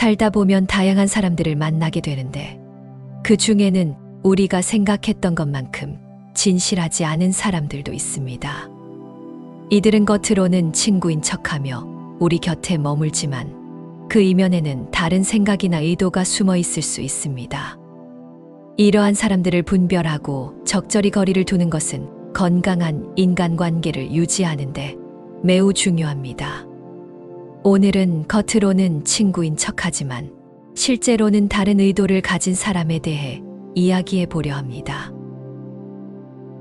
살다 보면 다양한 사람들을 만나게 되는데 그 중에는 우리가 생각했던 것만큼 진실하지 않은 사람들도 있습니다. 이들은 겉으로는 친구인 척하며 우리 곁에 머물지만 그 이면에는 다른 생각이나 의도가 숨어 있을 수 있습니다. 이러한 사람들을 분별하고 적절히 거리를 두는 것은 건강한 인간관계를 유지하는데 매우 중요합니다. 오늘은 겉으로는 친구인 척하지만 실제로는 다른 의도를 가진 사람에 대해 이야기해 보려 합니다.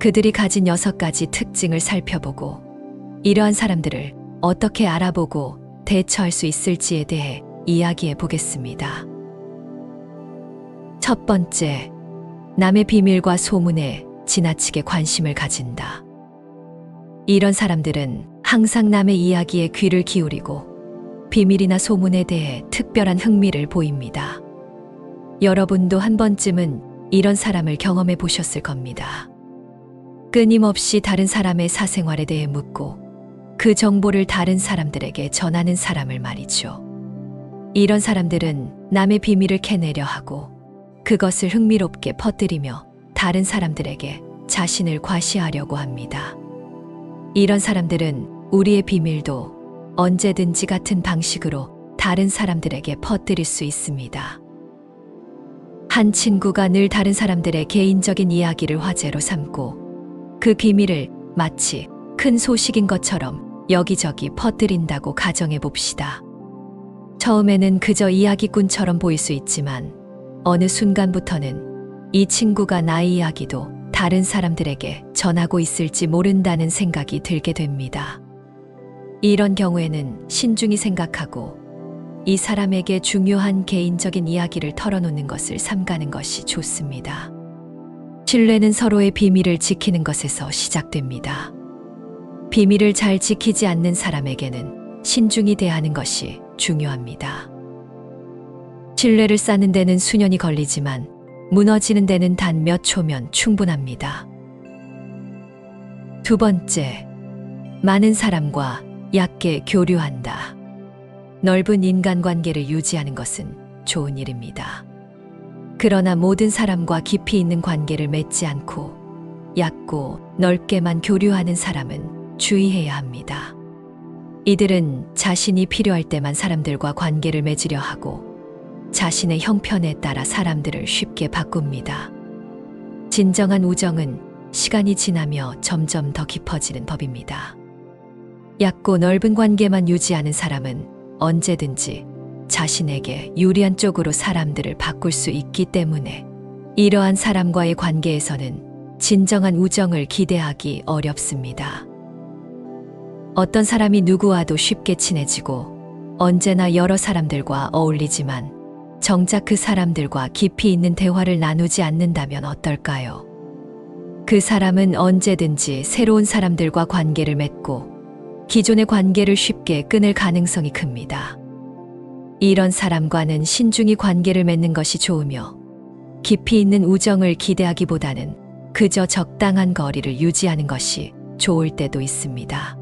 그들이 가진 6가지 특징을 살펴보고 이러한 사람들을 어떻게 알아보고 대처할 수 있을지에 대해 이야기해 보겠습니다. 첫 번째, 남의 비밀과 소문에 지나치게 관심을 가진다. 이런 사람들은 항상 남의 이야기에 귀를 기울이고 비밀이나 소문에 대해 특별한 흥미를 보입니다. 여러분도 한 번쯤은 이런 사람을 경험해 보셨을 겁니다. 끊임없이 다른 사람의 사생활에 대해 묻고 그 정보를 다른 사람들에게 전하는 사람을 말이죠. 이런 사람들은 남의 비밀을 캐내려 하고 그것을 흥미롭게 퍼뜨리며 다른 사람들에게 자신을 과시하려고 합니다. 이런 사람들은 우리의 비밀도 언제든지 같은 방식으로 다른 사람들에게 퍼뜨릴 수 있습니다. 한 친구가 늘 다른 사람들의 개인적인 이야기를 화제로 삼고 그 비밀을 마치 큰 소식인 것처럼 여기저기 퍼뜨린다고 가정해 봅시다. 처음에는 그저 이야기꾼처럼 보일 수 있지만 어느 순간부터는 이 친구가 나의 이야기도 다른 사람들에게 전하고 있을지 모른다는 생각이 들게 됩니다. 이런 경우에는 신중히 생각하고 이 사람에게 중요한 개인적인 이야기를 털어놓는 것을 삼가는 것이 좋습니다. 신뢰는 서로의 비밀을 지키는 것에서 시작됩니다. 비밀을 잘 지키지 않는 사람에게는 신중히 대하는 것이 중요합니다. 신뢰를 쌓는 데는 수년이 걸리지만 무너지는 데는 단 몇 초면 충분합니다. 두 번째, 많은 사람과 얕게 교류한다. 넓은 인간관계를 유지하는 것은 좋은 일입니다. 그러나 모든 사람과 깊이 있는 관계를 맺지 않고 얕고 넓게만 교류하는 사람은 주의해야 합니다. 이들은 자신이 필요할 때만 사람들과 관계를 맺으려 하고 자신의 형편에 따라 사람들을 쉽게 바꿉니다. 진정한 우정은 시간이 지나며 점점 더 깊어지는 법입니다. 얕고 넓은 관계만 유지하는 사람은 언제든지 자신에게 유리한 쪽으로 사람들을 바꿀 수 있기 때문에 이러한 사람과의 관계에서는 진정한 우정을 기대하기 어렵습니다. 어떤 사람이 누구와도 쉽게 친해지고 언제나 여러 사람들과 어울리지만 정작 그 사람들과 깊이 있는 대화를 나누지 않는다면 어떨까요? 그 사람은 언제든지 새로운 사람들과 관계를 맺고 기존의 관계를 쉽게 끊을 가능성이 큽니다. 이런 사람과는 신중히 관계를 맺는 것이 좋으며 깊이 있는 우정을 기대하기보다는 그저 적당한 거리를 유지하는 것이 좋을 때도 있습니다.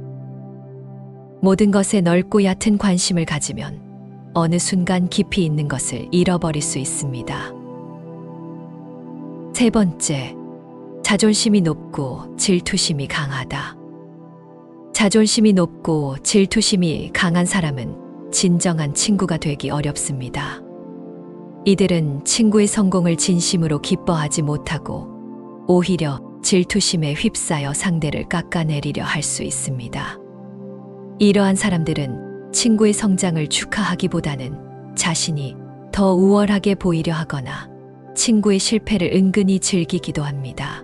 모든 것에 넓고 얕은 관심을 가지면 어느 순간 깊이 있는 것을 잃어버릴 수 있습니다. 세 번째, 자존심이 높고 질투심이 강하다. 자존심이 높고 질투심이 강한 사람은 진정한 친구가 되기 어렵습니다. 이들은 친구의 성공을 진심으로 기뻐하지 못하고 오히려 질투심에 휩싸여 상대를 깎아내리려 할 수 있습니다. 이러한 사람들은 친구의 성장을 축하하기보다는 자신이 더 우월하게 보이려 하거나 친구의 실패를 은근히 즐기기도 합니다.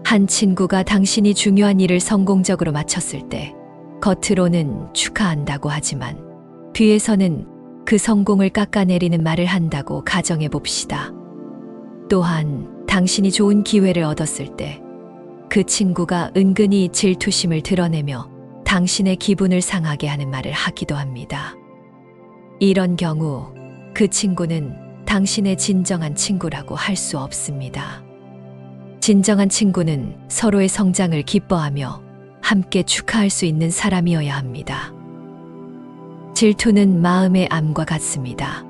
한 친구가 당신이 중요한 일을 성공적으로 마쳤을 때 겉으로는 축하한다고 하지만 뒤에서는 그 성공을 깎아내리는 말을 한다고 가정해 봅시다. 또한 당신이 좋은 기회를 얻었을 때 그 친구가 은근히 질투심을 드러내며 당신의 기분을 상하게 하는 말을 하기도 합니다. 이런 경우 그 친구는 당신의 진정한 친구라고 할 수 없습니다. 진정한 친구는 서로의 성장을 기뻐하며 함께 축하할 수 있는 사람이어야 합니다. 질투는 마음의 암과 같습니다.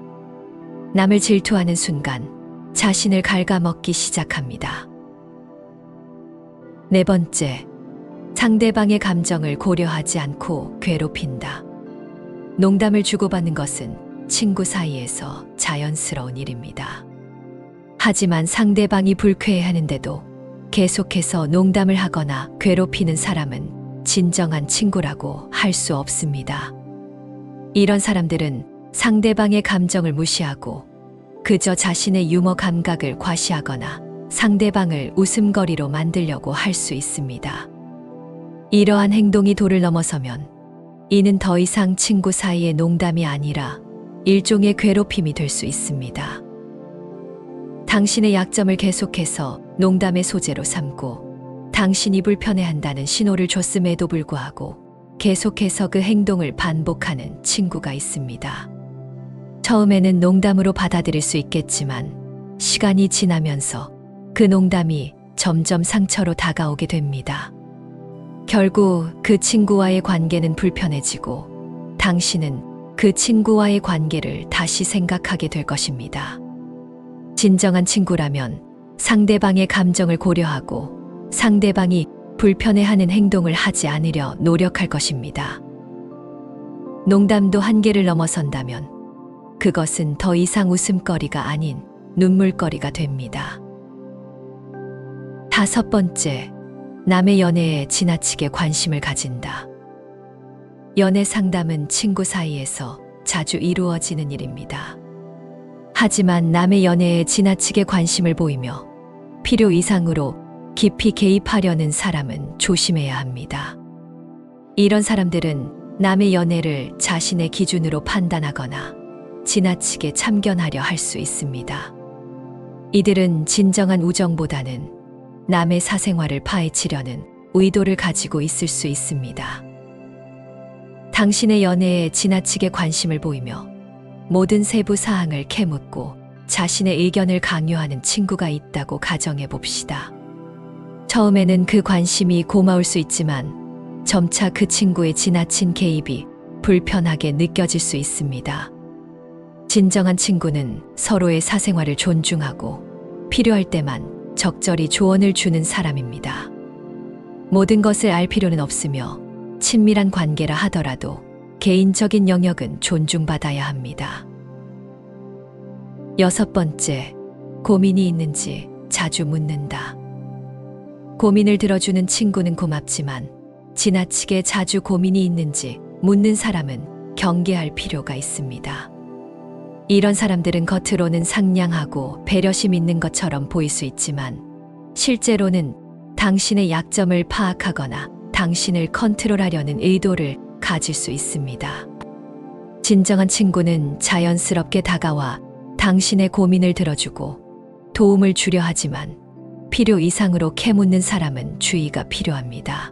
남을 질투하는 순간 자신을 갉아먹기 시작합니다. 네 번째, 상대방의 감정을 고려하지 않고 괴롭힌다. 농담을 주고받는 것은 친구 사이에서 자연스러운 일입니다. 하지만 상대방이 불쾌해하는데도 계속해서 농담을 하거나 괴롭히는 사람은 진정한 친구라고 할 수 없습니다. 이런 사람들은 상대방의 감정을 무시하고 그저 자신의 유머 감각을 과시하거나 상대방을 웃음거리로 만들려고 할 수 있습니다. 이러한 행동이 도를 넘어서면 이는 더 이상 친구 사이의 농담이 아니라 일종의 괴롭힘이 될 수 있습니다. 당신의 약점을 계속해서 농담의 소재로 삼고 당신이 불편해한다는 신호를 줬음에도 불구하고 계속해서 그 행동을 반복하는 친구가 있습니다. 처음에는 농담으로 받아들일 수 있겠지만 시간이 지나면서 그 농담이 점점 상처로 다가오게 됩니다. 결국 그 친구와의 관계는 불편해지고 당신은 그 친구와의 관계를 다시 생각하게 될 것입니다. 진정한 친구라면 상대방의 감정을 고려하고 상대방이 불편해하는 행동을 하지 않으려 노력할 것입니다. 농담도 한계를 넘어선다면 그것은 더 이상 웃음거리가 아닌 눈물거리가 됩니다. 다섯 번째, 남의 연애에 지나치게 관심을 가진다. 연애 상담은 친구 사이에서 자주 이루어지는 일입니다. 하지만 남의 연애에 지나치게 관심을 보이며 필요 이상으로 깊이 개입하려는 사람은 조심해야 합니다. 이런 사람들은 남의 연애를 자신의 기준으로 판단하거나 지나치게 참견하려 할 수 있습니다. 이들은 진정한 우정보다는 남의 사생활을 파헤치려는 의도를 가지고 있을 수 있습니다. 당신의 연애에 지나치게 관심을 보이며 모든 세부 사항을 캐묻고 자신의 의견을 강요하는 친구가 있다고 가정해 봅시다. 처음에는 그 관심이 고마울 수 있지만 점차 그 친구의 지나친 개입이 불편하게 느껴질 수 있습니다. 진정한 친구는 서로의 사생활을 존중하고 필요할 때만 적절히 조언을 주는 사람입니다. 모든 것을 알 필요는 없으며 친밀한 관계라 하더라도 개인적인 영역은 존중받아야 합니다. 여섯 번째, 고민이 있는지 자주 묻는다. 고민을 들어주는 친구는 고맙지만 지나치게 자주 고민이 있는지 묻는 사람은 경계할 필요가 있습니다. 이런 사람들은 겉으로는 상냥하고 배려심 있는 것처럼 보일 수 있지만 실제로는 당신의 약점을 파악하거나 당신을 컨트롤하려는 의도를 가질 수 있습니다. 진정한 친구는 자연스럽게 다가와 당신의 고민을 들어주고 도움을 주려 하지만 필요 이상으로 캐묻는 사람은 주의가 필요합니다.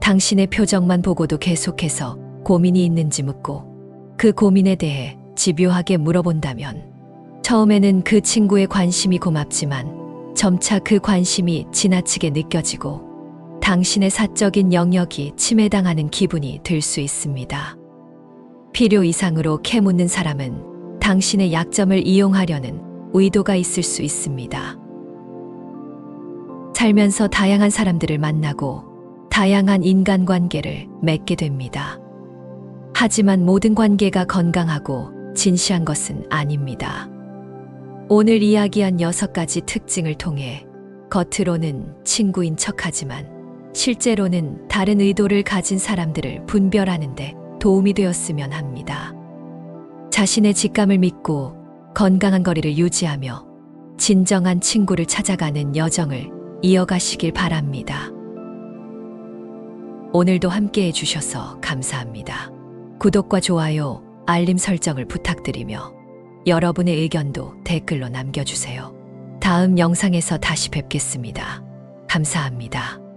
당신의 표정만 보고도 계속해서 고민이 있는지 묻고 그 고민에 대해 집요하게 물어본다면 처음에는 그 친구의 관심이 고맙지만 점차 그 관심이 지나치게 느껴지고 당신의 사적인 영역이 침해당하는 기분이 들 수 있습니다. 필요 이상으로 캐묻는 사람은 당신의 약점을 이용하려는 의도가 있을 수 있습니다. 살면서 다양한 사람들을 만나고 다양한 인간관계를 맺게 됩니다. 하지만 모든 관계가 건강하고 진시한 것은 아닙니다. 오늘 이야기한 6가지 특징을 통해 겉으로는 친구인 척하지만 실제로는 다른 의도를 가진 사람들을 분별하는 데 도움이 되었으면 합니다. 자신의 직감을 믿고 건강한 거리를 유지하며 진정한 친구를 찾아가는 여정을 이어가시길 바랍니다. 오늘도 함께해 주셔서 감사합니다. 구독과 좋아요, 알림 설정을 부탁드리며 여러분의 의견도 댓글로 남겨주세요. 다음 영상에서 다시 뵙겠습니다. 감사합니다.